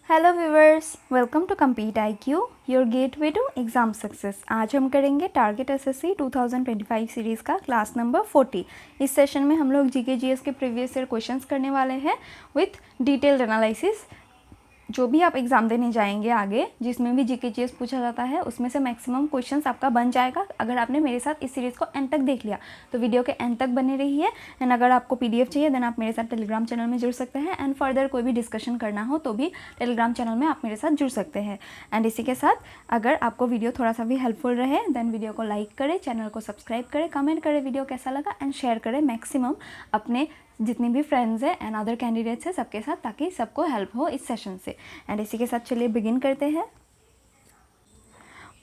Hello viewers, welcome to Compete IQ, your gateway to exam success. आज हम करेंगे target SSC 2025 series का class number 40। इस session में हम लोग GK GS के प्रीवियस ईयर क्वेश्चंस करने वाले हैं विथ डिटेल्ड एनालिसिस। जो भी आप एग्ज़ाम देने जाएंगे आगे, जिसमें भी GK GS पूछा जाता है, उसमें से मैक्सिमम क्वेश्चंस आपका बन जाएगा अगर आपने मेरे साथ इस सीरीज़ को एंड तक देख लिया। तो वीडियो के एंड तक बने रहिए। एंड अगर आपको PDF चाहिए देन आप मेरे साथ टेलीग्राम चैनल में जुड़ सकते हैं। एंड फर्दर कोई भी डिस्कशन करना हो तो भी टेलीग्राम चैनल में आप मेरे साथ जुड़ सकते हैं। एंड इसी के साथ अगर आपको वीडियो थोड़ा सा भी हेल्पफुल रहे देन वीडियो को लाइक करें, चैनल को सब्सक्राइब करें, कमेंट करें वीडियो कैसा लगा एंड शेयर करें मैक्सिमम अपने जितने भी फ्रेंड्स हैं एंड अदर कैंडिडेट्स हैं सबके साथ, ताकि सबको हेल्प हो इस सेशन से। एंड इसी के साथ चलिए बिगिन करते हैं।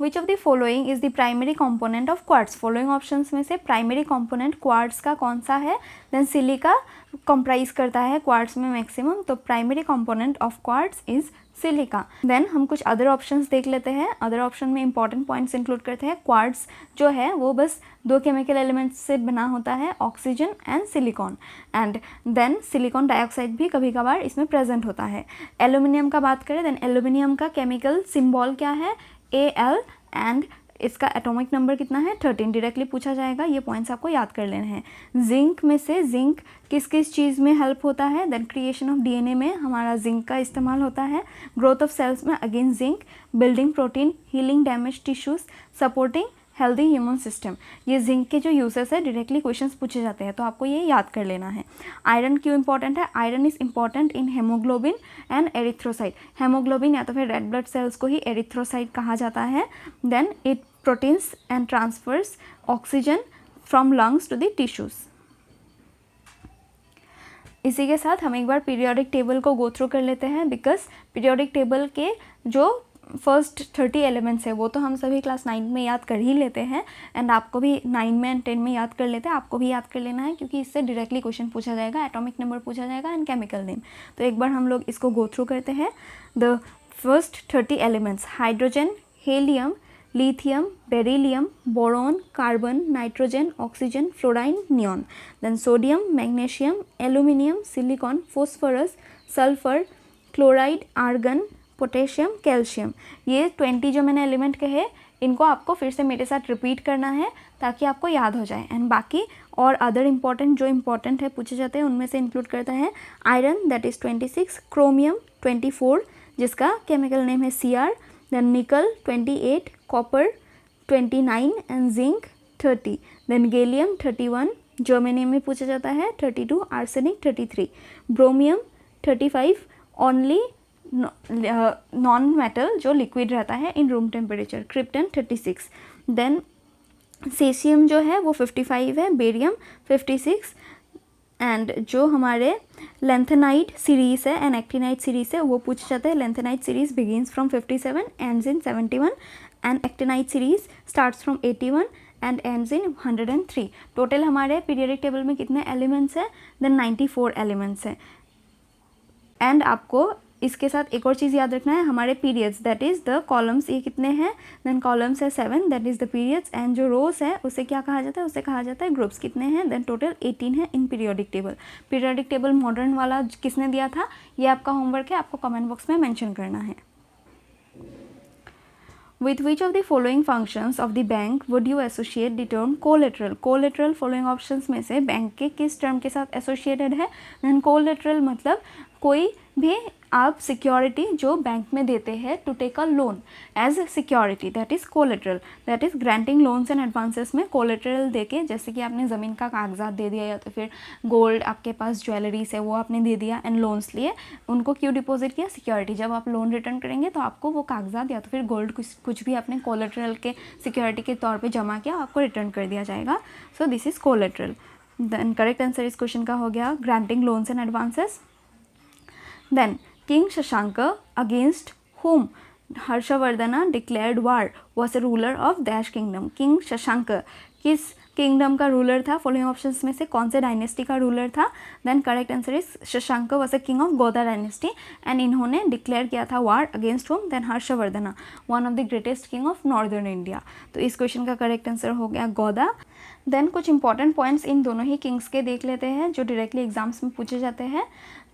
Which of the following is the primary component of quartz. Following options में से प्राइमरी कंपोनेंट क्वार्ट्स का कौन सा है? देन सिलिका कंप्राइज करता है क्वार्ट्स में मैक्सिमम, तो primary component of quartz is silica. Then हम कुछ अदर ऑप्शंस देख लेते हैं। अदर ऑप्शन में इंपॉर्टेंट पॉइंट्स इंक्लूड करते हैं। क्वार्ट्स जो है वो बस दो केमिकल एलिमेंट्स से बना होता है, oxygen and silicon. And then silicon dioxide भी कभी कभार इसमें प्रेजेंट होता है। एल्यूमिनियम का बात करें देन एल्यूमिनियम का केमिकल सिंबल क्या है? Al। एंड इसका एटॉमिक नंबर कितना है? 13। डायरेक्टली पूछा जाएगा, ये पॉइंट्स आपको याद कर लेने हैं। जिंक में से जिंक किस किस चीज़ में हेल्प होता है? देन क्रिएशन ऑफ DNA में हमारा जिंक का इस्तेमाल होता है। ग्रोथ ऑफ सेल्स में again zinc. Building protein, healing damage tissues, supporting healthy human system. ये जिंक के जो यूसेस है डायरेक्टली क्वेश्चंस पूछे जाते हैं, तो आपको ये याद कर लेना है। आयरन क्यों इंपॉर्टेंट है? Iron is important in haemoglobin and erythrocyte. Haemoglobin या तो फिर रेड ब्लड सेल्स को ही एरिथ्रोसाइट कहा जाता है। Then it proteins and transfers oxygen from lungs to the tissues. इसी के साथ हम एक बार पीरियोडिक टेबल को गो थ्रू कर लेते हैं, बिकॉज पीरियोडिक टेबल के जो फर्स्ट 30 एलिमेंट्स है वो तो हम सभी क्लास 9 में याद कर ही लेते हैं। एंड आपको भी 9 में एंड 10 में याद कर लेते हैं, आपको भी याद कर लेना है क्योंकि इससे डायरेक्टली क्वेश्चन पूछा जाएगा, एटॉमिक नंबर पूछा जाएगा एंड केमिकल नेम। तो एक बार हम लोग इसको गो थ्रू करते हैं। The first 30 elements: hydrogen, helium, lithium, beryllium, boron, carbon, nitrogen, oxygen, fluorine, neon. Then sodium, magnesium, aluminium, silicon, phosphorus, sulphur, chloride, argon, potassium, calcium. ये 20 जो मैंने एलिमेंट कहे इनको आपको फिर से मेरे साथ रिपीट करना है ताकि आपको याद हो जाए। एंड बाकी और अदर इंपॉर्टेंट जो इंपॉर्टेंट है पूछे जाते हैं उनमें से इंक्लूड करता है आयरन दैट इज़ 26, क्रोमियम 24 जिसका केमिकल नेम है Cr, then nickel 28, copper 29 and zinc 30, then gallium 31, germanium में पूछा जाता है 32, arsenic 33, bromium 35, only non metal जो लिक्विड रहता है in room temperature, krypton 36, then caesium जो है वो 55 है, बेरियम 56, एंड जो हमारे लेंथेनाइट सीरीज़ है एंड एक्टिनाइट सीरीज़ है वो पूछा जाता है। Lanthanide series begins from 57 ends in 71 and actinide series starts from 81 and ends in 103। Total हमारे पीरियोडिक टेबल में कितने एलिमेंट्स हैं? देन 94 एलिमेंट्स हैं। एंड आपको इसके साथ एक और चीज़ याद रखना है, हमारे periods that is the columns ये कितने हैं? देन कॉलम्स है 7 that is the periods, and जो रोज है उसे क्या कहा जाता है? उसे कहा जाता है ग्रुप्स। कितने हैं? देन टोटल 18 है in periodic table. Periodic table modern वाला किसने दिया था? ये आपका होमवर्क है, आपको कमेंट बॉक्स में मेंशन करना है। With which of the following functions of the bank would you associate the term collateral? Collateral following options में से बैंक के किस टर्म के साथ एसोसिएटेड है? देन collateral मतलब कोई भी आप सिक्योरिटी जो बैंक में देते हैं to take a loan as security, that is collateral. That is granting loans and advances में कोलेट्रल देके, जैसे कि आपने ज़मीन का कागजात दे दिया या तो फिर गोल्ड, आपके पास ज्वेलरीज है वो आपने दे दिया एंड लोन्स लिए, उनको क्यों डिपॉजिट किया? सिक्योरिटी। जब आप लोन रिटर्न करेंगे तो आपको वो कागजात या तो फिर गोल्ड कुछ भी आपने कोलेट्रल के सिक्योरिटी के तौर पर जमा किया आपको रिटर्न कर दिया जाएगा। So this is collateral. Then correct answer इस क्वेश्चन का हो गया granting loans and advances. Then King Shashanka against whom Harshavardhana declared war was a ruler of Dash kingdom. King Shashanka किस किंगडम का रूलर था? फॉलोइंग ऑप्शंस में से कौन से डायनेस्टी का रूलर था? Then correct answer is Shashanka was a king of Gauda dynasty and इन्होंने डिक्लेयर किया था war against whom? Then Harshavardhana, one of the greatest king of northern India. तो इस क्वेश्चन का करेक्ट आंसर हो गया गौदा। देन कुछ इंपॉर्टेंट पॉइंट्स इन दोनों ही किंग्स के देख लेते हैं जो डायरेक्टली एग्जाम्स में पूछे जाते हैं।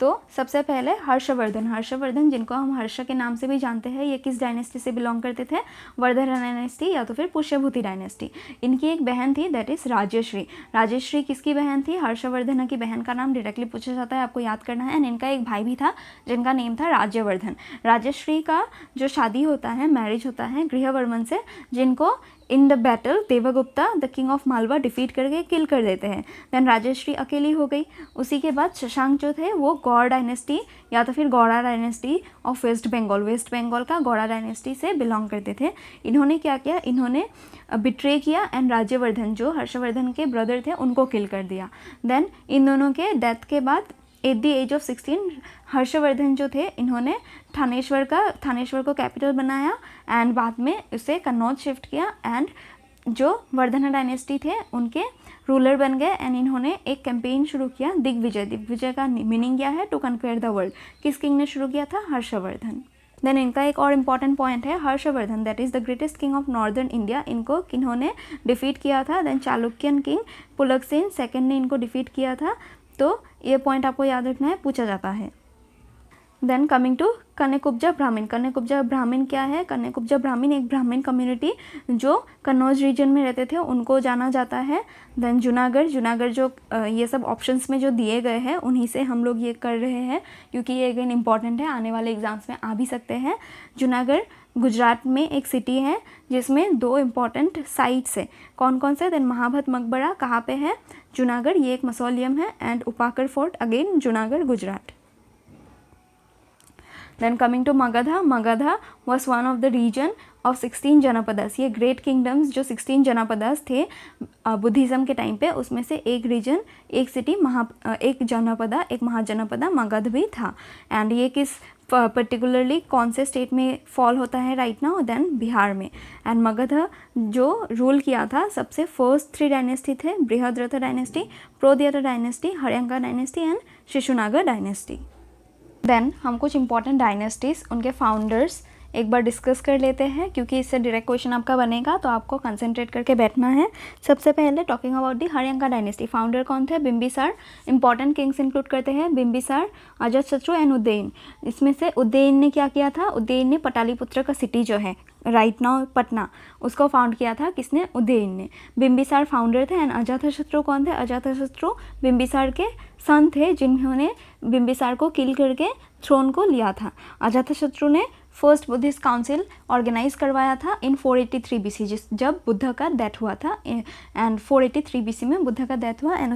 तो सबसे पहले हर्षवर्धन जिनको हम हर्ष के नाम से भी जानते हैं, ये किस डायनेस्टी से बिलोंग करते थे? वर्धन डायनेस्टी या तो फिर पुष्यभूति डायनेस्टी। इनकी एक बहन थी दैट इज़ राजश्री किसकी बहन थी? हर्षवर्धन की बहन का नाम डायरेक्टली पूछा जाता है, आपको याद करना है। एंड इनका एक भाई भी था जिनका नेम था राज्यवर्धन। राजश्री का जो शादी होता है, मैरिज होता है गृहवर्मन से, जिनको in the battle Devagupta the king of Malwa defeat करके किल कर देते हैं। देन राजश्री अकेली हो गई। उसी के बाद शशांक जो थे वो गौड़ डायनेस्टी या तो फिर गौड़ा डायनेस्टी ऑफ वेस्ट बंगाल का गौड़ा डायनेस्टी से बिलोंग करते थे। इन्होंने क्या किया? इन्होंने बिट्रे किया एंड राज्यवर्धन जो हर्षवर्धन के ब्रदर थे उनको किल कर दिया। देन इन दोनों के डेथ के बाद at the age of 16 Harshavardhana जो थे इन्होंने थानेश्वर को कैपिटल बनाया एंड बाद में उसे कन्नौज शिफ्ट किया एंड जो वर्धन डायनेस्टी थे उनके रूलर बन गए। एंड इन्होंने एक कैंपेन शुरू किया दिग्विजय का मीनिंग क्या है? To conquer the world. किस किंग ने शुरू किया था? हर्षवर्धन। देन इनका एक और इम्पॉर्टेंट पॉइंट है, Harshvardhan that is the greatest king of northern India. इनको किन्होंने डिफीट किया था? देन चालुक्यन किंग पुलकसेन सेकेंड ने इनको डिफीट किया था। तो ये पॉइंट आपको याद रखना है, पूछा जाता है। देन कमिंग टू कन्याकुब्जा ब्राह्मण क्या है? कन्याकुब्जा ब्राह्मण एक ब्राह्मण कम्युनिटी जो कन्नौज रीजन में रहते थे उनको जाना जाता है। देन जूनागढ़ जो ये सब ऑप्शंस में जो दिए गए हैं उन्हीं से हम लोग ये कर रहे हैं क्योंकि ये अगेन इंपॉर्टेंट है, आने वाले एग्जाम्स में आ भी सकते हैं। जूनागढ़ गुजरात में एक सिटी है जिसमें 2 इम्पॉर्टेंट साइट्स है। कौन कौन से? देन महाभत मकबरा कहाँ पे है? जूनागढ़, ये एक मसोलियम है। एंड उपाकर fort again Junagadh Gujarat. Then coming to Magadha was one of the region of 16 Janapadas. ये ग्रेट किंगडम्स जो 16 जनपदास थे बुद्धिज़्म के टाइम पे, उसमें से एक रीजन, एक सिटी, एक जनपदा, एक महाजनपदा मगध भी था। एंड ये किस पर्टिकुलरली कौन से स्टेट में फॉल होता है राइट नाउ? देन बिहार में। एंड मगध जो रूल किया था सबसे फर्स्ट 3 डायनेस्टी थे, Brihadratha dynasty, Pradyota dynasty, Haryanka dynasty and Shishunaga dynasty. Then हम कुछ इंपॉर्टेंट डायनेस्टीज़ उनके फाउंडर्स एक बार डिस्कस कर लेते हैं क्योंकि इससे डायरेक्ट क्वेश्चन आपका बनेगा तो आपको कंसंट्रेट करके बैठना है। सबसे पहले talking about the Haryanka dynasty, founder कौन थे? बिंबिसार। इंपॉर्टेंट किंग्स इंक्लूड करते हैं बिंबिसार, अजातशत्रु एंड उदयन। इसमें से उदयन ने क्या किया था? उदयन ने पटालीपुत्र का सिटी जो है राइट नाउ पटना, उसको फाउंड किया था। किसने? उदयन ने। बिंबिसार फाउंडर थे। एंड अजातशत्रु कौन थे? अजातशत्रु बिंबिसार के सन थे जिन्होंने बिंबिसार को किल करके थ्रोन को लिया था। अजातशत्रु ने फर्स्ट बुद्धिस्ट काउंसिल ऑर्गेनाइज करवाया था इन 483 BC जब बुद्ध का डेथ हुआ था। एंड 483 BC में बुद्ध का डेथ हुआ एंड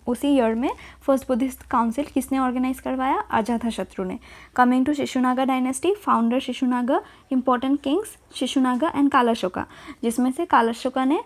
उसी ईयर में फर्स्ट बुद्धिस्ट काउंसिल किसने ऑर्गेनाइज करवाया? अजातशत्रु ने। Coming to Shishunaga dynasty, founder Shishunaga, important kings Shishunaga and Kalashoka, जिसमें से कालाशोका ने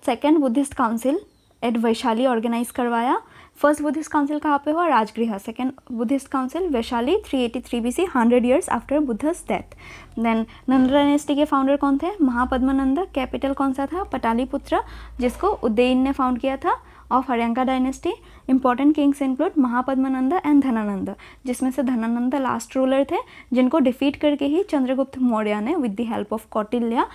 second Buddhist council at Vaishali organise करवाया। फर्स्ट बुद्धिस्ट काउंसिल कहाँ पे हुआ? Rajgriha. Second Buddhist council Vaishali 383 BC 100 years after Buddha's death. Then Nanda dynasty के फाउंडर कौन थे? महापद्मानंद। कैपिटल कौन सा था? पटालीपुत्र, जिसको उदयन ने फाउंड किया था of Haryanka dynasty. Important kings include Mahapadmananda and Dhanananda, जिसमें से धनानंद लास्ट रूलर थे जिनको डिफीट करके ही चंद्रगुप्त मौर्य ने with the help of Kautilya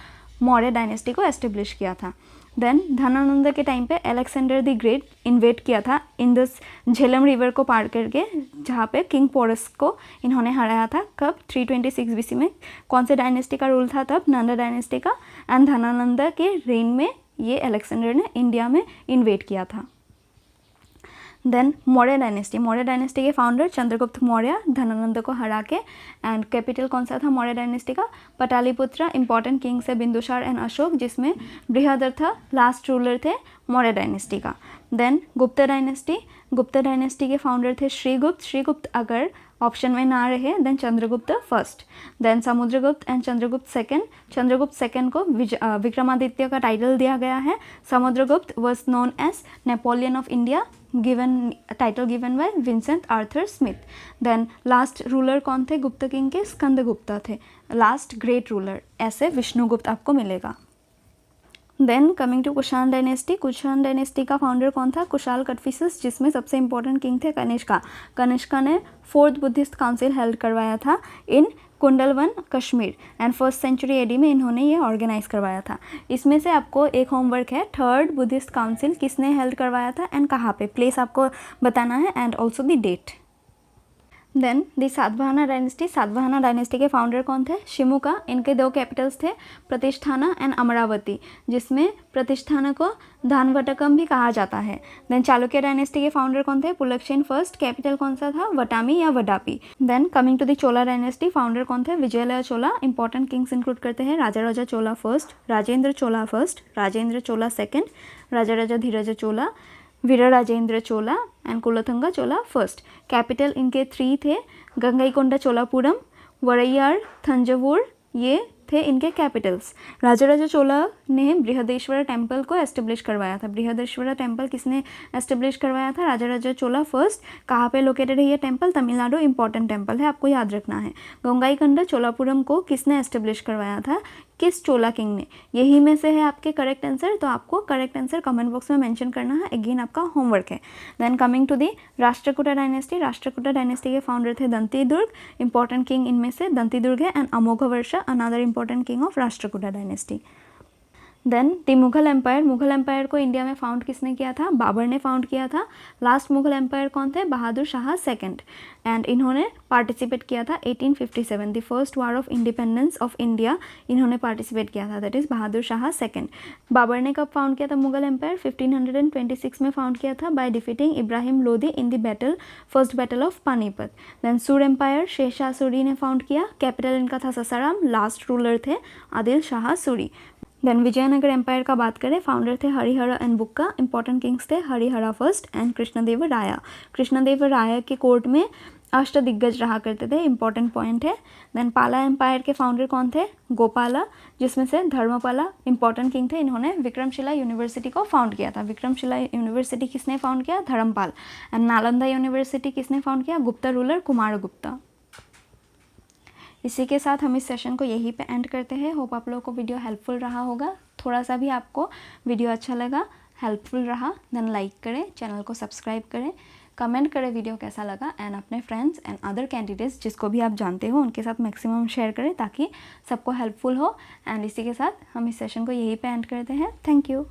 Maurya dynasty को एस्टेब्लिश किया था। देन धनानंद के टाइम पे अलेक्जेंडर द ग्रेट इन्वेट किया था इन दिस झेलम रिवर को पार करके, जहाँ पे किंग पोरस को इन्होंने हराया था। कब? 326 BC में। कौन से डायनेस्टी का रूल था तब? नंदा डायनेस्टी का। एंड धनानंद के रेन में ये अलेक्जेंडर ने इंडिया में इन्वेट किया था। देन मौर्य डायनेस्टी के फाउंडर चंद्रगुप्त मौर्य धनानंद को हरा के। एंड कैपिटल कौन सा था मौर्य डायनेस्टी का? पटालीपुत्र। इंपॉर्टेंट किंग्स है बिंदुसार एंड अशोक, जिसमें बृहद्रथ लास्ट रूलर थे मौर्य डायनेस्टी का। देन गुप्ता डायनेस्टी के फाउंडर थे श्रीगुप्त अगर ऑप्शन में ना रहे then Chandragupta first. Then Samudragupta and Chandragupta second को विक्रमादित्य का टाइटल दिया गया है। Samudragupta was known as Napoleon of India, title given by Vincent Arthur Smith. Then last ruler कौन थे गुप्त किंग के? स्कंदगुप्ता थे लास्ट ग्रेट रूलर, ऐसे विष्णुगुप्त आपको मिलेगा। Then coming to Kushan dynasty का फाउंडर कौन था? कुशाल कटफिसस, जिसमें सबसे इंपॉर्टेंट किंग थे कनिष्का ने फोर्थ बुद्धिस्ट काउंसिल हेल्ड करवाया था in Kundalvana Kashmir, and 1st century AD में इन्होंने ये ऑर्गेनाइज करवाया था। इसमें से आपको एक होमवर्क है, 3rd बुद्धिस्ट काउंसिल किसने हेल्ड करवाया था एंड कहाँ पे, प्लेस आपको बताना है and also the date. Then the Satavahana dynasty, Satavahana dynasty के फाउंडर कौन थे, शिमुका। इनके 2 कैपिटल्स थे, प्रतिष्ठाना एंड अमरावती, जिसमें प्रतिष्ठाना को धानवटकम भी कहा जाता है। देन चालुक्य डायनेस्टी के फाउंडर कौन थे, पुलकेशिन फर्स्ट, कैपिटल कौन सा था, वटामी या Vadapi. Then coming to the Chola dynasty, founder कौन थे, Vijayalaya Chola. Important kings include करते हैं Raja Raja Chola first, Rajendra Chola first, Rajendra Chola second, Raja Raja Dhiraj Chola, Virarajendra Chola and Kulothunga Chola first. Capital इनके 3 थे, गंगईकोंडा चोलापुरम, वरैयार, थंजावुर, ये थे इनके कैपिटल्स। राजा राजा चोला ने बृहदेश्वर टेम्पल को एस्टेब्लिश करवाया था। बृहदेश्वर टेम्पल किसने एस्टेब्लिश करवाया था, राजा राजा चोला फर्स्ट। कहाँ पे लोकेटेड है ये टेम्पल, तमिलनाडु, इंपॉर्टेंट टेम्पल है, आपको याद रखना है। गंगईकोंडा चोलापुरम को किसने एस्टेब्लिश करवाया था, किस चोला किंग ने, यही में से है आपके करेक्ट आंसर। तो आपको करेक्ट आंसर कमेंट बॉक्स में मेंशन करना है, अगेन आपका होमवर्क है। Then coming to the Rashtrakuta dynasty, Rashtrakuta dynasty के फाउंडर थे दंतीदुर्ग। इंपॉर्टेंट किंग इनमें से दंतीदुर्ग है and Amoghavarsha, another important king of Rashtrakuta dynasty. Then the Mughal empire, Mughal empire को इंडिया में फाउंड किसने किया था, बाबर ने फाउंड किया था। लास्ट मुगल एम्पायर कौन थे, बहादुर शाह सेकंड, एंड इन्होंने पार्टिसिपेट किया था 1857, the first war of independence of India, इन्होंने पार्टिसिपेट किया था, that is Bahadur Shah second. Babur ने कब फाउंड किया था मुगल एम्पायर, 1526 में फाउंड किया था by defeating Ibrahim Lodi in the battle, first battle of Panipat. Then Sur empire, Sher Shah Suri ने फाउंड किया, कैपिटल इनका था ससाराम, लास्ट रूलर थे आदिल शाह सूरी। देन विजयनगर एम्पायर का बात करें, फाउंडर थे Harihar and Bukka. Important Kings थे हरिहरा फर्स्ट एंड कृष्णदेवराया। कृष्णदेवराया के कोर्ट में अष्टदिग्गज रहा करते थे, इंपॉर्टेंट पॉइंट है। देन पाला एम्पायर के फाउंडर कौन थे, गोपाला, जिसमें से धर्मपाला इंपॉर्टेंट किंग थे, इन्होंने विक्रमशिला यूनिवर्सिटी को फाउंड किया था। विक्रमशिला यूनिवर्सिटी किसने फाउंड किया, धर्मपाल। एंड नालंदा यूनिवर्सिटी किसने फाउंड किया, गुप्ता रूलर कुमारगुप्ता। इसी के साथ हम इस सेशन को यहीं पे एंड करते हैं। होप आप लोगों को वीडियो हेल्पफुल रहा होगा। थोड़ा सा भी आपको वीडियो अच्छा लगा, हेल्पफुल रहा, देन लाइक करें, चैनल को सब्सक्राइब करें, कमेंट करें वीडियो कैसा लगा, एंड अपने फ्रेंड्स एंड अदर कैंडिडेट्स जिसको भी आप जानते हो उनके साथ मैक्सिमम शेयर करें ताकि सबको हेल्पफुल हो। एंड इसी के साथ हम इस सेशन को यहीं पे एंड करते हैं। Thank you.